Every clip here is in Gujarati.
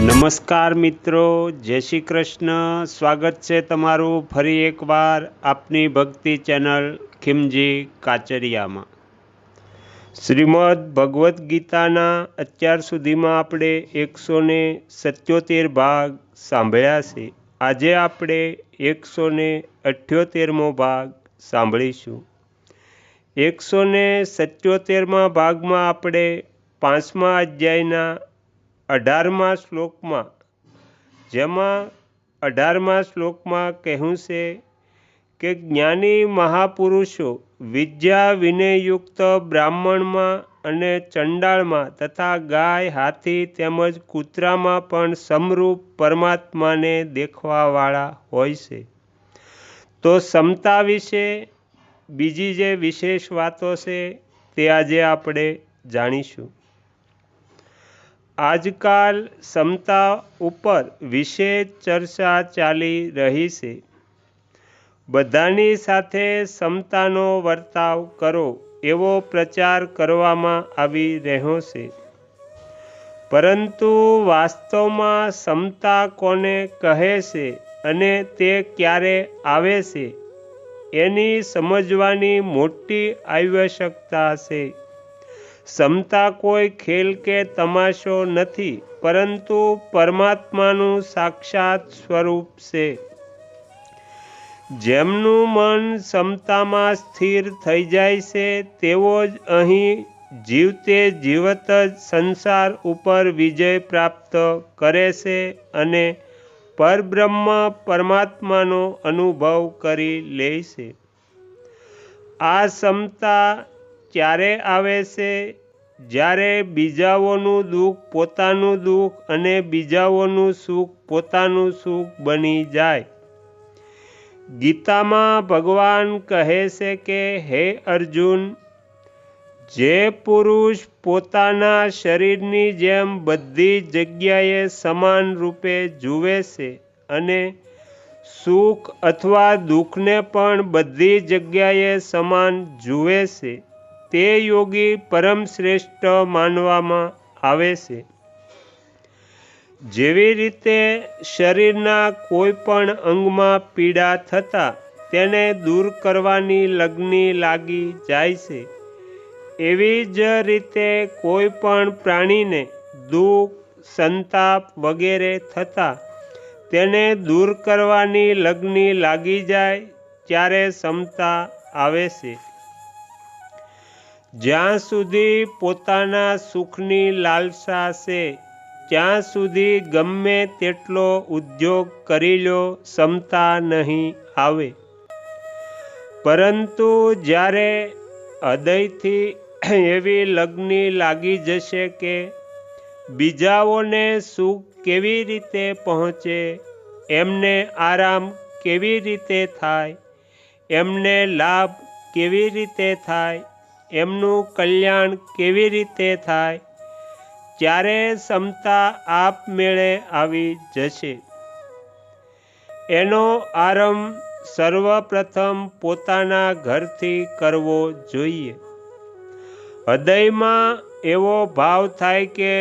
નમસ્કાર મિત્રો, જય શ્રી કૃષ્ણ। સ્વાગત છે તમારું ફરી એકવાર આપની ભક્તિ ચેનલ ખીમજી કાચરિયામાં। શ્રીમદ ભગવદ્ ગીતાના અત્યાર સુધીમાં આપણે 177 ભાગ સાંભળ્યા છે। આજે આપણે 178મો ભાગ સાંભળીશું। 177મા ભાગમાં આપણે 5મા અધ્યાયના 18મા શ્લોકમાં, જેમાં 18મા શ્લોકમાં કહ્યું છે કે જ્ઞાની મહાપુરુષો વિદ્યા વિનયયુક્ત બ્રાહ્મણમાં અને ચંડાળમાં તથા ગાય, હાથી તેમજ કૂતરામાં પણ સમરૂપ પરમાત્માને દેખવાવાળા હોય છે। તો સમતા વિશે બીજી જે વિશેષ વાતો છે તે આજે આપણે જાણીશું। આજકાલ સમતા ઉપર વિશેષ ચર્ચા ચાલી રહી છે। બધાની સાથે સમતાનો વર્તાવ કરો એવો પ્રચાર કરવામાં આવી રહ્યો છે, પરંતુ વાસ્તવમાં સમતા કોને કહે છે અને તે ક્યારે આવે છે એની સમજવાની મોટી આવશ્યકતા છે। સમતા કોઈ ખેલ કે તમાશો નથી, પરંતુ પરમાત્માનું સાક્ષાત સ્વરૂપ છે। જેમનું મન સમતામાં સ્થિર થઈ જાય છે તેઓ જ અહીં જીવતે જીવત જ સંસાર ઉપર વિજય પ્રાપ્ત કરે છે અને પરબ્રહ્મ પરમાત્માનો અનુભવ કરી લે છે। આ સમતા ત્યારે આવે છે જ્યારે બીજાઓનું દુઃખ પોતાનું દુઃખ અને બીજાઓનું સુખ પોતાનું સુખ બની જાય। ગીતામાં ભગવાન કહે છે કે હે અર્જુન, જે પુરુષ પોતાના શરીરની જેમ બધી જગ્યાએ સમાન રૂપે જુએ છે અને સુખ અથવા દુઃખને પણ બધી જગ્યાએ સમાન જુએ છે, તે યોગી પરમ શ્રેષ્ઠ માનવામાં આવે છે। જેવી રીતે શરીરના કોઈ પણ અંગમાં પીડા થતાં તેને દૂર કરવાની લગ્ની લાગી જાય છે, એવી જ રીતે કોઈ પણ પ્રાણીને દુઃખ, સંતાપ વગેરે થતાં તેને દૂર કરવાની લગ્ની લાગી જાય ત્યારે સમતા આવે છે। જ્યાં સુધી પોતાના સુખની લાલસા છે ત્યાં સુધી ગમે તેટલો ઉદ્યોગ કરી લો, સમતા નહીં આવે। પરંતુ જ્યારે હૃદયથી એવી લગ્ની લાગી જશે કે બીજાઓને સુખ કેવી રીતે પહોંચે, એમને આરામ કેવી રીતે થાય, એમને લાભ કેવી રીતે થાય, એમનું કલ્યાણ કેવી રીતે થાય, ત્યારે સમતા આપમેળે આવી જશે। એનો આરંભ સર્વપ્રથમ પોતાના ઘરથી કરવો જોઈએ। હૃદયમાં એવો ભાવ થાય કે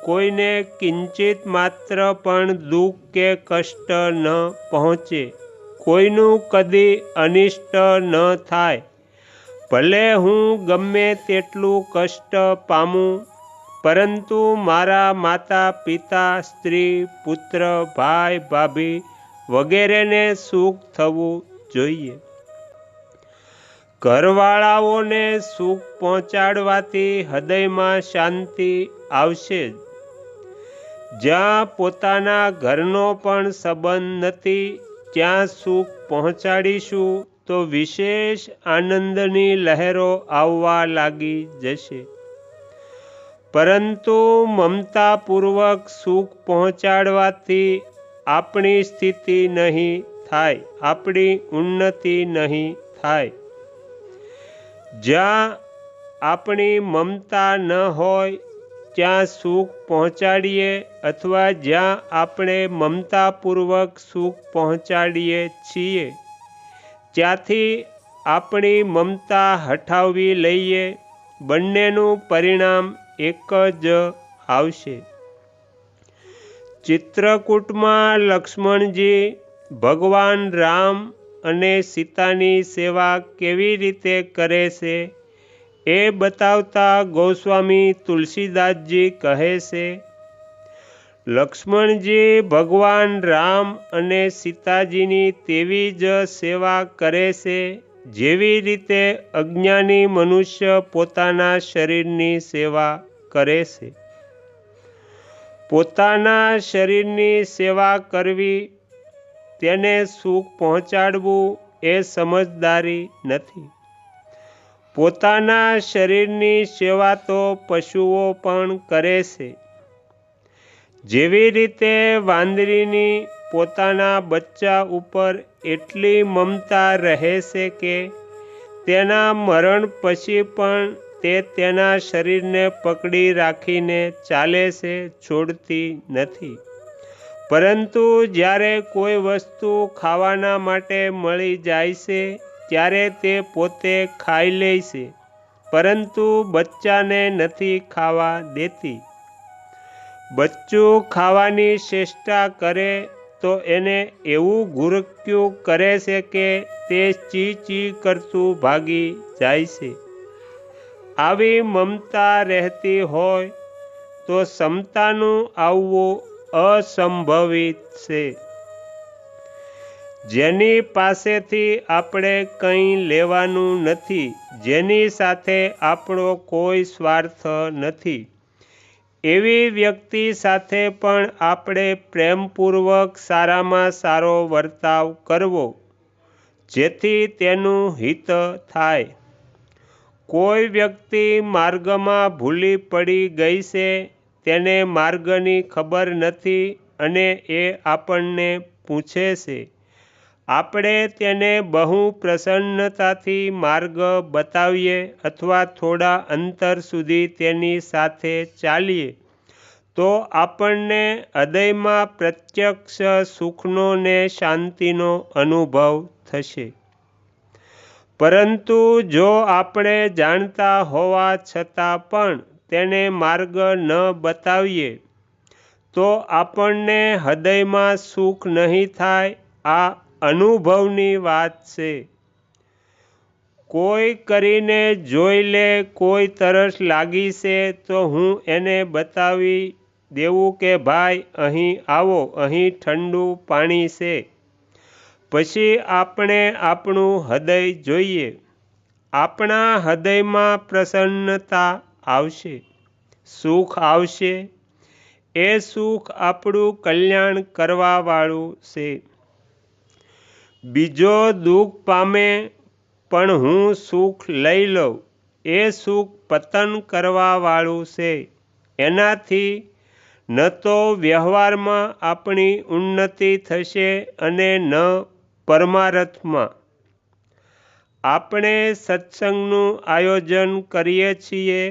કોઈને કિંચિત માત્ર પણ દુઃખ કે કષ્ટ ન પહોંચે, કોઈનું કદી અનિષ્ટ ન થાય, ભલે હું ગમે તેટલું કષ્ટ પામું, પરંતુ મારા માતા પિતા, સ્ત્રી, પુત્ર, ભાઈ, ભાભી વગેરેને સુખ થવું જોઈએ। ઘરવાળાઓને સુખ પહોંચાડવાથી હૃદયમાં શાંતિ આવશે જ। જ્યાં પોતાના ઘરનો પણ સંબંધ નથી ત્યાં સુખ પહોંચાડીશું તો વિશેષ આનંદની લહેરો આવવા લાગી જશે। પરંતુ મમતાપૂર્વક સુખ પહોંચાડવાથી આપણી સ્થિતિ નહીં થાય, આપણી ઉન્નતિ નહીં થાય। જ્યાં આપણી મમતા ન હોય ત્યાં સુખ પહોંચાડીએ અથવા જ્યાં આપણે મમતાપૂર્વક સુખ પહોંચાડીએ છીએ ત્યાંથી આપણી મમતા હટાવી લઈએ, બંનેનું પરિણામ એક જ આવશે। ચિત્રકૂટમાં લક્ષ્મણજી ભગવાન રામ અને સીતાની સેવા કેવી રીતે કરે છે એ બતાવતા ગોસ્વામી તુલસીદાસજી કહે છે, લક્ષ્મણજી ભગવાન રામ અને સીતાજીની તેવી જ સેવા કરે છે જેવી રીતે અજ્ઞાની મનુષ્ય પોતાના શરીરની સેવા કરે છે. પોતાના શરીરની સેવા કરવી, તેને સુખ પહોંચાડવું એ સમજદારી નથી. પોતાના શરીરની સેવા તો પશુઓ પણ કરે છે. જેવી રીતે વાંદરીની પોતાના બચ્ચા ઉપર એટલી મમતા રહે છે કે તેના મરણ પછી પણ તે તેના શરીરને પકડી રાખીને ચાલે છે, છોડતી નથી. પરંતુ જ્યારે કોઈ વસ્તુ ખાવાના માટે મળી જાય છે ત્યારે તે પોતે ખાઈ લે છે, પરંતુ બચ્ચાને નથી ખાવા દેતી. બચ્ચું ખાવાની ચેષ્ટા કરે તો એને એવું ઘુરક્યું કરે છે કે તે ચી ચી કરતું ભાગી જાય છે. આવી મમતા રહેતી હોય તો સમતાનું આવવું અસંભવિત છે. જેની પાસેથી આપણે કંઈ લેવાનું નથી, જેની સાથે આપણો કોઈ સ્વાર્થ નથી, એવી વ્યક્તિ સાથે પણ આપણે પ્રેમપૂર્વક સારામાં સારો વર્તાવ કરવો, જેથી તેનું હિત થાય. કોઈ વ્યક્તિ માર્ગમાં ભૂલી પડી ગઈ છે, તેને માર્ગની ખબર નથી અને એ આપણને પૂછે છે. આપણે તેને બહુ પ્રસન્નતાથી માર્ગ બતાવીએ અથવા થોડા અંતર સુધી તેની સાથે ચાલીએ તો આપણને હૃદયમાં પ્રત્યક્ષ સુખનો ને શાંતિનો અનુભવ થશે. પરંતુ જો આપણે જાણતા હોવા છતાં પણ તેને માર્ગ ન બતાવીએ તો આપણને હૃદયમાં સુખ નહીં થાય. આ અનુભવની વાત છે. કોઈ કરીને જોઈ લે, કોઈ તરસ લાગી છે તો હું એને બતાવી દેવું કે ભાઈ અહીં આવો, અહીં ઠંડુ પાણી છે. પછી આપણે આપણું હૃદય જોઈએ. આપણા હૃદયમાં પ્રસન્નતા આવશે, સુખ આવશે. એ સુખ આપણું કલ્યાણ કરવાવાળું છે. બીજો દુઃખ પામે પણ હું સુખ લઈ લઉં, એ સુખ પતન કરવાવાળું છે. એનાથી ન તો વ્યવહારમાં આપણી ઉન્નતિ થશે અને ન પરમાર્થમાં. આપણે સત્સંગનું આયોજન કરીએ છીએ,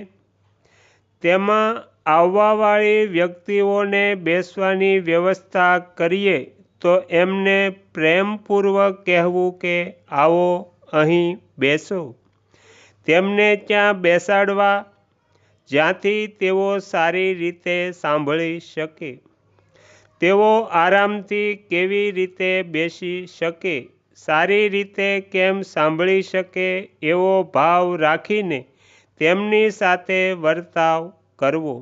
તેમાં આવવાવાળી વ્યક્તિઓને બેસવાની વ્યવસ્થા કરીએ તો એમને પ્રેમપૂર્વક કહેવું કે આવો, અહીં બેસો. તેમને ત્યાં બેસાડવા જ્યાંથી તેઓ સારી રીતે સાંભળી શકે. તેઓ આરામથી કેવી રીતે બેસી શકે, સારી રીતે કેમ સાંભળી શકે એવો ભાવ રાખીને તેમની સાથે વર્તાવ કરવો.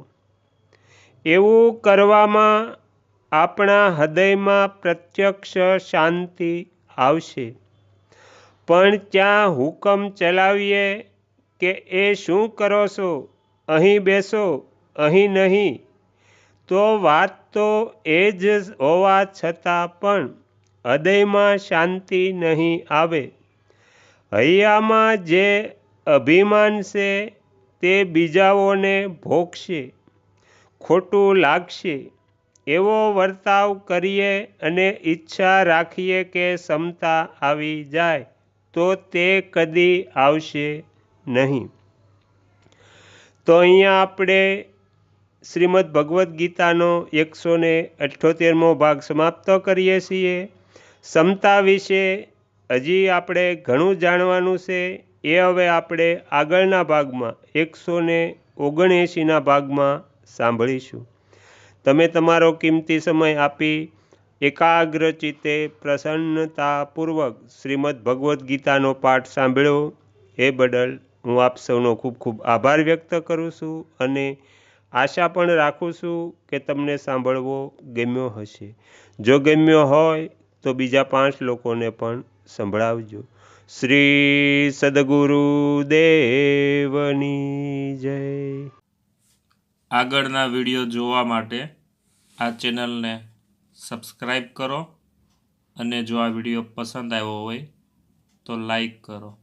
એવું કરવામાં આપણા હૃદયમાં પ્રત્યક્ષ શાંતિ આવશે. પણ ત્યાં હુકમ ચલાવીએ કે એ શું કરો છો, અહીં બેસો, અહીં નહીં, તો વાત તો એ જ હોવા છતાં પણ હૃદયમાં શાંતિ નહીં આવે. હૈયામાં જે અભિમાન છે તે બીજાઓને ભોગશે, ખોટું લાગશે. એવો વર્તાવ કરીએ અને ઈચ્છા રાખીએ કે સમતા આવી જાય તો તે કદી આવશે નહીં. તો અહીંયા આપણે શ્રીમદ્ ભગવદ્ ગીતાનો 178મો ભાગ સમાપ્ત કરીએ છીએ. સમતા વિશે હજી આપણે ઘણું જાણવાનું છે. એ હવે આપણે આગળના ભાગમાં 179ના ભાગમાં સાંભળીશું. તમે તમારો કિંમતી સમય આપી એકાગ્ર ચિત્તે પ્રસન્નતાપૂર્વક શ્રીમદ્ ભગવદ્ ગીતાનો પાઠ સાંભળ્યો એ બદલ હું આપ સૌનો ખૂબ ખૂબ આભાર વ્યક્ત કરું છું અને આશા પણ રાખું છું કે તમને સાંભળવો ગમ્યો હશે. જો ગમ્યો હોય તો બીજા 5 લોકોને પણ સંભળાવજો. શ્રી સદગુરુ દેવની જય. આગળના વિડીયો જોવા માટે આ ચેનલને સબસ્ક્રાઈબ કરો અને જો આ વિડીયો પસંદ આવ્યો હોય તો લાઈક કરો.